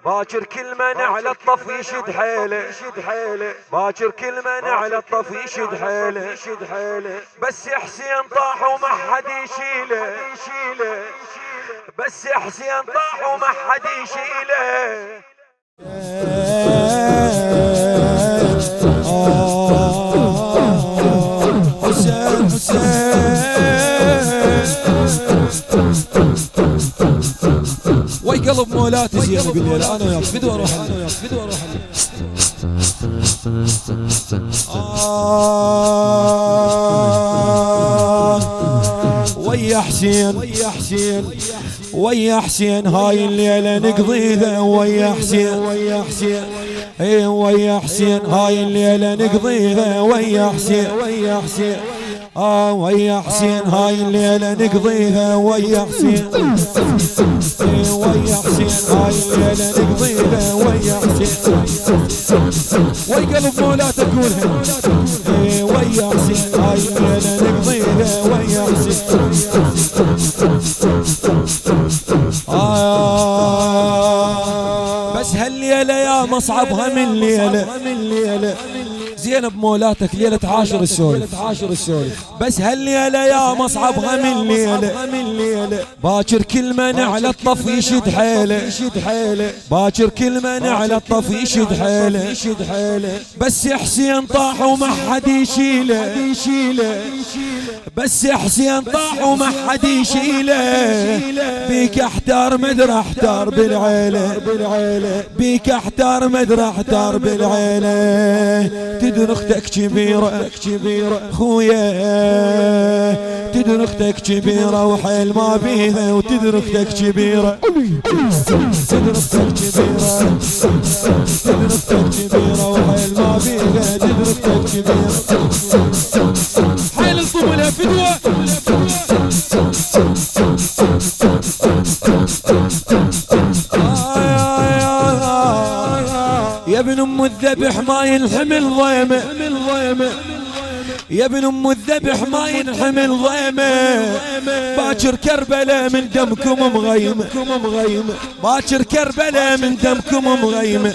باكر كل من على الطف يشد حيله، باكر كل من على الطف يشد حيله، بس حسين طاح وما حد يشيله، بس حسين طاح وما حد يشيله. وي قلب مولاتي زين بالليل انا وياك فدوى اروح ويا حسين هاي الليلة نقضيها ويا حسين ويا حسين هاي الليلة نقضيها ويا حسين ويا حسين هاي الليلة نقضيها ويا حسين ويا حسين هاي الليلة نقضيها ويا حسين وي قلب مولا تقولها ويا حسين هاي الليلة نقضيها ويا حسين بس هالليلة يا مصعبها من ليلة زينب مولاتك ليلة عاشر السولف بس هالليلة يا مصعبها من ليلة باكر كل من على الطف يشد حيله باكر كل من على الطف يشد حيله بس حسين طاح وما حد يشيله بس حسين طاح وما حد يشيله بيك احتار مدري احتار بالعيله بيك احتار مدري احتار بالعيله تدري اختك كبيرة خويا تدري اختك كبيرة وحيل ما بيها وتدري اختك كبيرة تدري اختك كبيرة وحيل ما بيها تدري اختك كبيرة حيل الطملة فدوة يا ابن ام الذبح ما ينحمل ضيمه يا ابن ام الذبح ما ينحمل ضيمه باكر كربلاء من دمكم مغيمه باكر كربلاء من دمكم مغيمه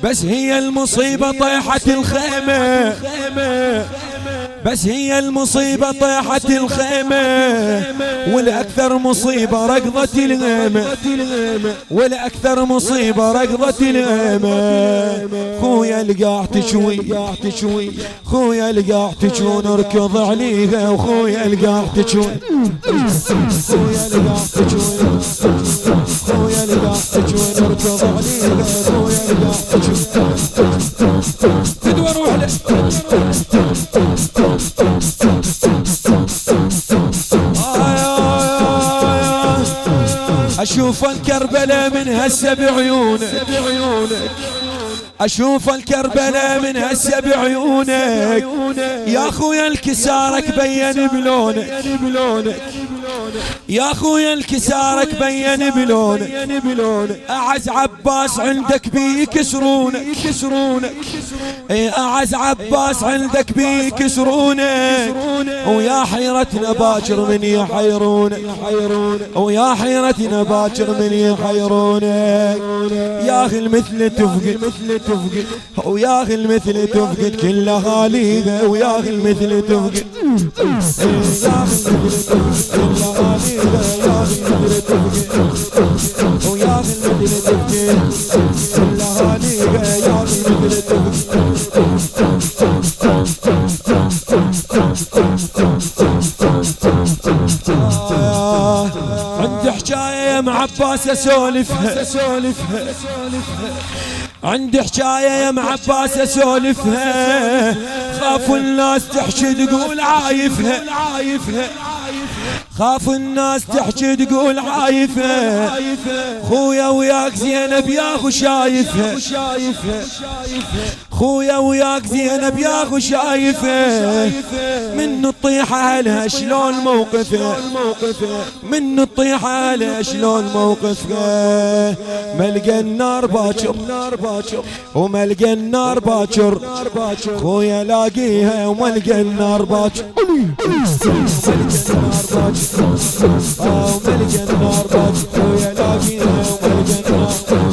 بس هي المصيبه طيحت الخيمه بس هي المصيبة طيحت الخيمة والأكثر مصيبة ركضت الغيمة والأكثر مصيبة ركضت الغيمة خويا القاع تشوي خويا القاع تشوي نركض عليها وخويا القاع تشوي خويا القاع تشوي خويا القاع تشوي نركض عليها خويا القاع تشوي فدوى روح له أشوف الكربلاء من هسه بعيونك أشوف الكربلاء من هسه بعيونك يا خويا الكسارك بين بلونك يا خويا الكسارك بين بلونك أعز عباس عندك بيكسرونك أعز عباس عندك بيكسرونك ويا حيرتنا باكر من يحيرونك ويا حيرتنا باكر من يحيرونك يا أخي المثل تفقد ويا أخي المثل تفقد كل أهاليها ويا أخي المثل تفقد يا أخي المثل تفقد كل أهاليها يا أخي المثل تفقد ويا أخي المثل تفقد كل أهاليها يا أخي المثل تفقد عندي حكاية مع عباس أسولفها عندي حكاية يا مع عباس اسولفها خافوا الناس تحشي تقول عايفها خاف الناس تحكي تقول عايفة خويا وياك زينب يا اخو شايفة خويا وياك زينب يا اخو شايفة من الطيحة لها شلون موقفه من الطيحة لها شلون موقفه ملقى النار باكر وملقى النار باكر خويا لاقيها وملقى النار باكر وملقى النار باكر خويا لاقيها وملقى النار